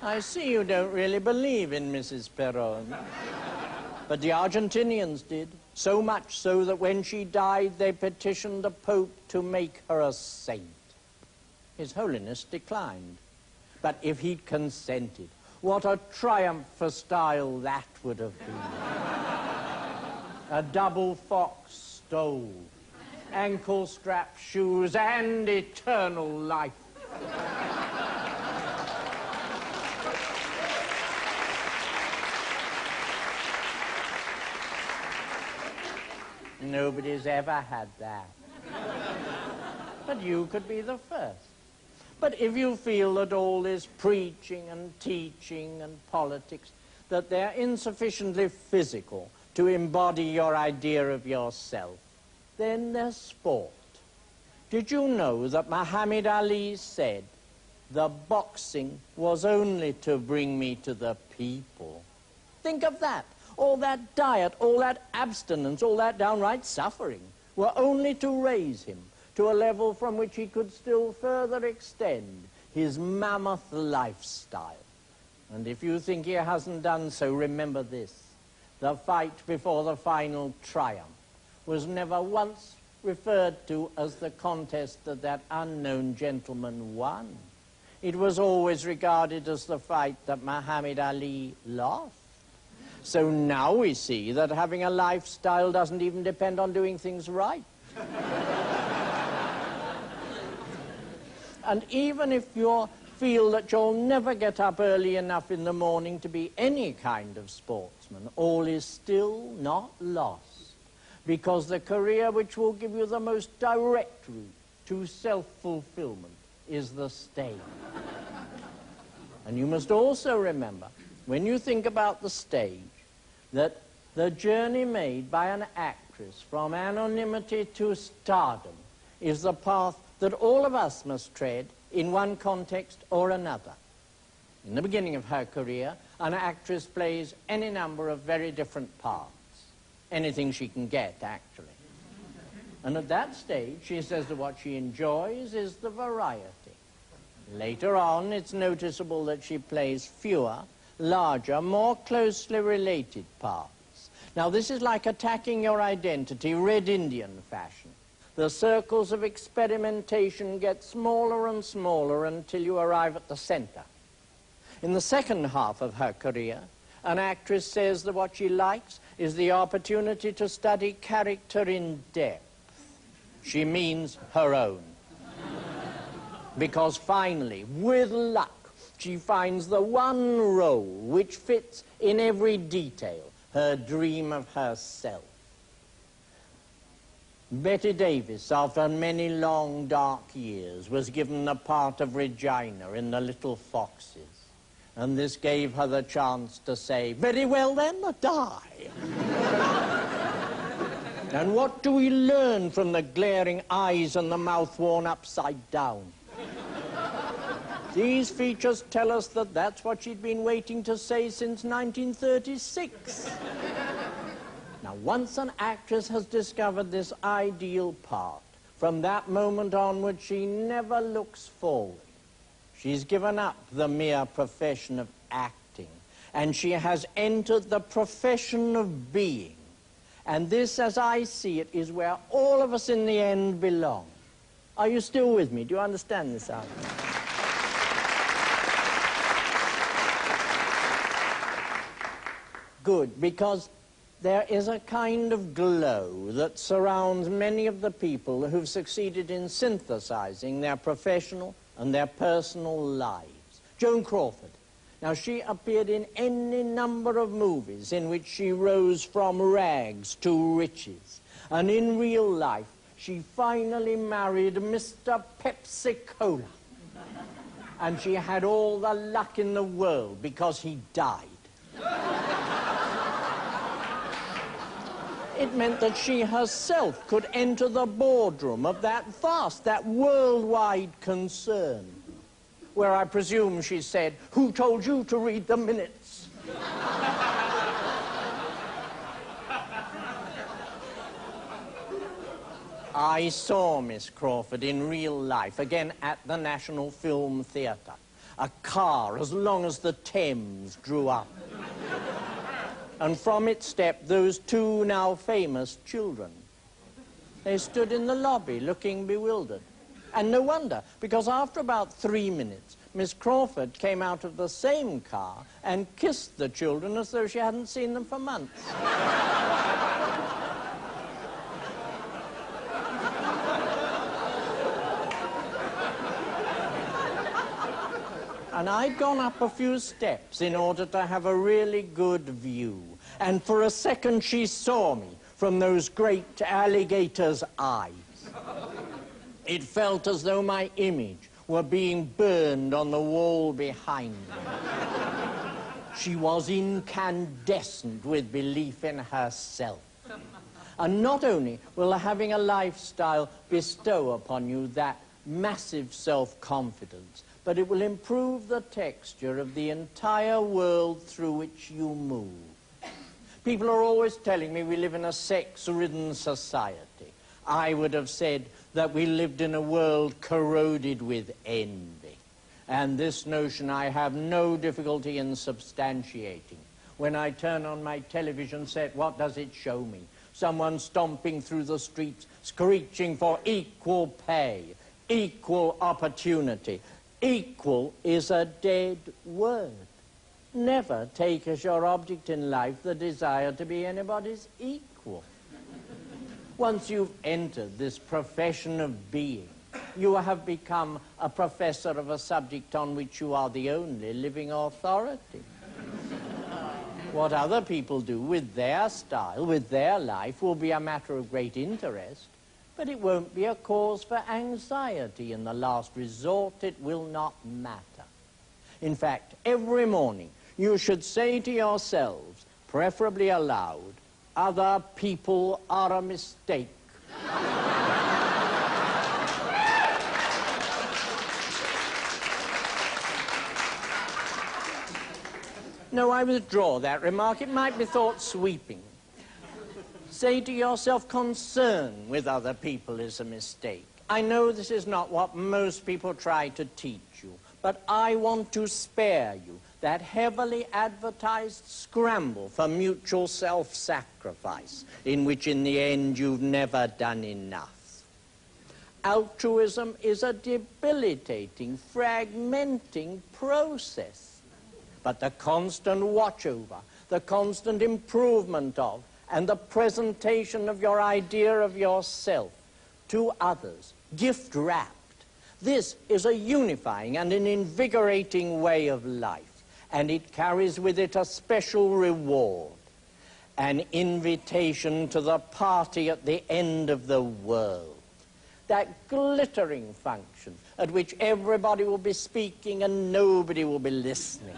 I see you don't really believe in Mrs. Perón. But the Argentinians did. So much so that when she died, they petitioned the Pope to make her a saint. His Holiness declined. But if he'd consented, what a triumph for style that would have been. A double fox stole, ankle-strap shoes, and eternal life. Nobody's ever had that. But you could be the first. But if you feel that all this preaching and teaching and politics, that they're insufficiently physical to embody your idea of yourself, then they're sport. Did you know that Muhammad Ali said, "The boxing was only to bring me to the people"? Think of that. All that diet, all that abstinence, all that downright suffering were only to raise him to a level from which he could still further extend his mammoth lifestyle. And if you think he hasn't done so, remember this. The fight before the final triumph was never once referred to as the contest that unknown gentleman won. It was always regarded as the fight that Muhammad Ali lost. So now we see that having a lifestyle doesn't even depend on doing things right. And even if you feel that you'll never get up early enough in the morning to be any kind of sportsman, all is still not lost, because the career which will give you the most direct route to self-fulfillment is the stage. And you must also remember, when you think about the stage, that the journey made by an actress from anonymity to stardom is the path that all of us must tread in one context or another. In the beginning of her career, an actress plays any number of very different parts. Anything she can get, actually. And at that stage, she says that what she enjoys is the variety. Later on, it's noticeable that she plays fewer, larger, more closely related parts. Now, this is like attacking your identity, Red Indian fashion. The circles of experimentation get smaller and smaller until you arrive at the center. In the second half of her career, an actress says that what she likes is the opportunity to study character in depth. She means her own. Because finally, with luck, she finds the one role which fits in every detail, her dream of herself. Betty Davis, after many long, dark years, was given the part of Regina in The Little Foxes. And this gave her the chance to say, "Very well then, die." And what do we learn from the glaring eyes and the mouth worn upside down? These features tell us that that's what she'd been waiting to say since 1936. Now, once an actress has discovered this ideal part, from that moment onward, she never looks forward. She's given up the mere profession of acting, and she has entered the profession of being. And this, as I see it, is where all of us in the end belong. Are you still with me? Do you understand this argument? Good, because there is a kind of glow that surrounds many of the people who've succeeded in synthesizing their professional and their personal lives. Joan Crawford. Now, she appeared in any number of movies in which she rose from rags to riches. And in real life, she finally married Mr. Pepsi-Cola. And she had all the luck in the world because he died. It meant that she herself could enter the boardroom of that vast, that worldwide concern, where I presume she said, "Who told you to read the minutes?" I saw Miss Crawford in real life, again at the National Film Theatre. a car as long as the Thames drew up. And from it stepped those two now famous children. They stood in the lobby looking bewildered. And no wonder, because after about 3 minutes, Miss Crawford came out of the same car and kissed the children as though she hadn't seen them for months. And I'd gone up a few steps in order to have a really good view. And for a second she saw me from those great alligator's eyes. It felt as though my image were being burned on the wall behind me. She was incandescent with belief in herself. And not only will having a lifestyle bestow upon you that massive self-confidence, but it will improve the texture of the entire world through which you move. People are always telling me we live in a sex-ridden society. I would have said that we lived in a world corroded with envy. And this notion I have no difficulty in substantiating. When I turn on my television set, what does it show me? Someone stomping through the streets, screeching for equal pay, equal opportunity. Equal is a dead word. Never take as your object in life the desire to be anybody's equal. Once you've entered this profession of being, you have become a professor of a subject on which you are the only living authority. What other people do with their style, with their life, will be a matter of great interest, but it won't be a cause for anxiety. In the last resort, it will not matter. In fact, every morning, you should say to yourselves, preferably aloud, other people are a mistake. No, I withdraw that remark. It might be thought sweeping. Say to yourself, concern with other people is a mistake. I know this is not what most people try to teach you, but I want to spare you that heavily advertised scramble for mutual self-sacrifice, in which in the end you've never done enough. Altruism is a debilitating, fragmenting process. But the constant watch over, the constant improvement of, and the presentation of your idea of yourself to others, gift-wrapped, this is a unifying and an invigorating way of life. And it carries with it a special reward, an invitation to the party at the end of the world. That glittering function at which everybody will be speaking and nobody will be listening.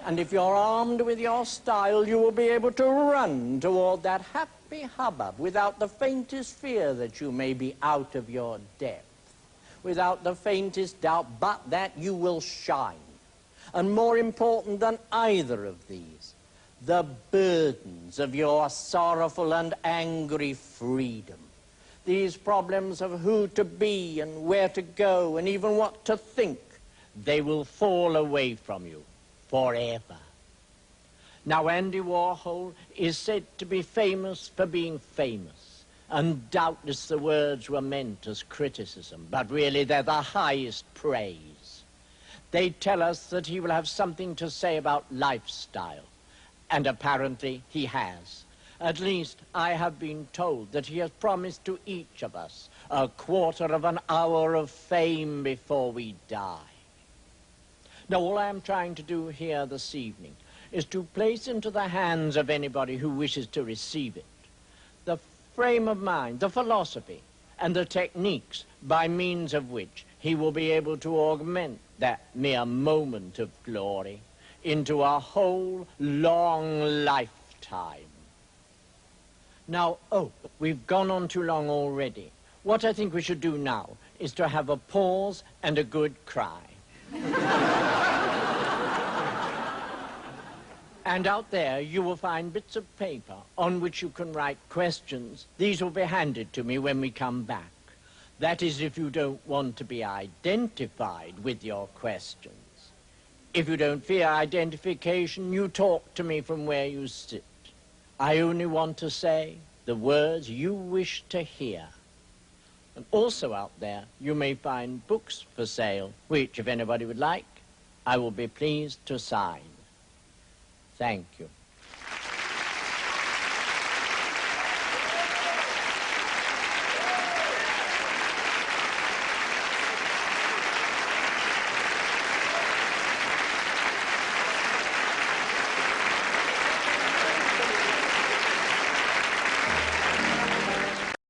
And if you're armed with your style, you will be able to run toward that happy hubbub without the faintest fear that you may be out of your depth, without the faintest doubt but that you will shine. And more important than either of these, the burdens of your sorrowful and angry freedom. These problems of who to be and where to go and even what to think, they will fall away from you forever. Now, Andy Warhol is said to be famous for being famous, and doubtless the words were meant as criticism, but really they're the highest praise. They tell us that he will have something to say about lifestyle, and apparently he has. At least I have been told that he has promised to each of us a quarter of an hour of fame before we die. Now, all I am trying to do here this evening is to place into the hands of anybody who wishes to receive it the frame of mind, the philosophy, and the techniques by means of which he will be able to augment that mere moment of glory into a whole long lifetime. Now, we've gone on too long already. What I think we should do now is to have a pause and a good cry. And out there you will find bits of paper on which you can write questions. These will be handed to me when we come back. That is, if you don't want to be identified with your questions. If you don't fear identification, you talk to me from where you sit. I only want to say the words you wish to hear. And also out there, you may find books for sale, which, if anybody would like, I will be pleased to sign. Thank you.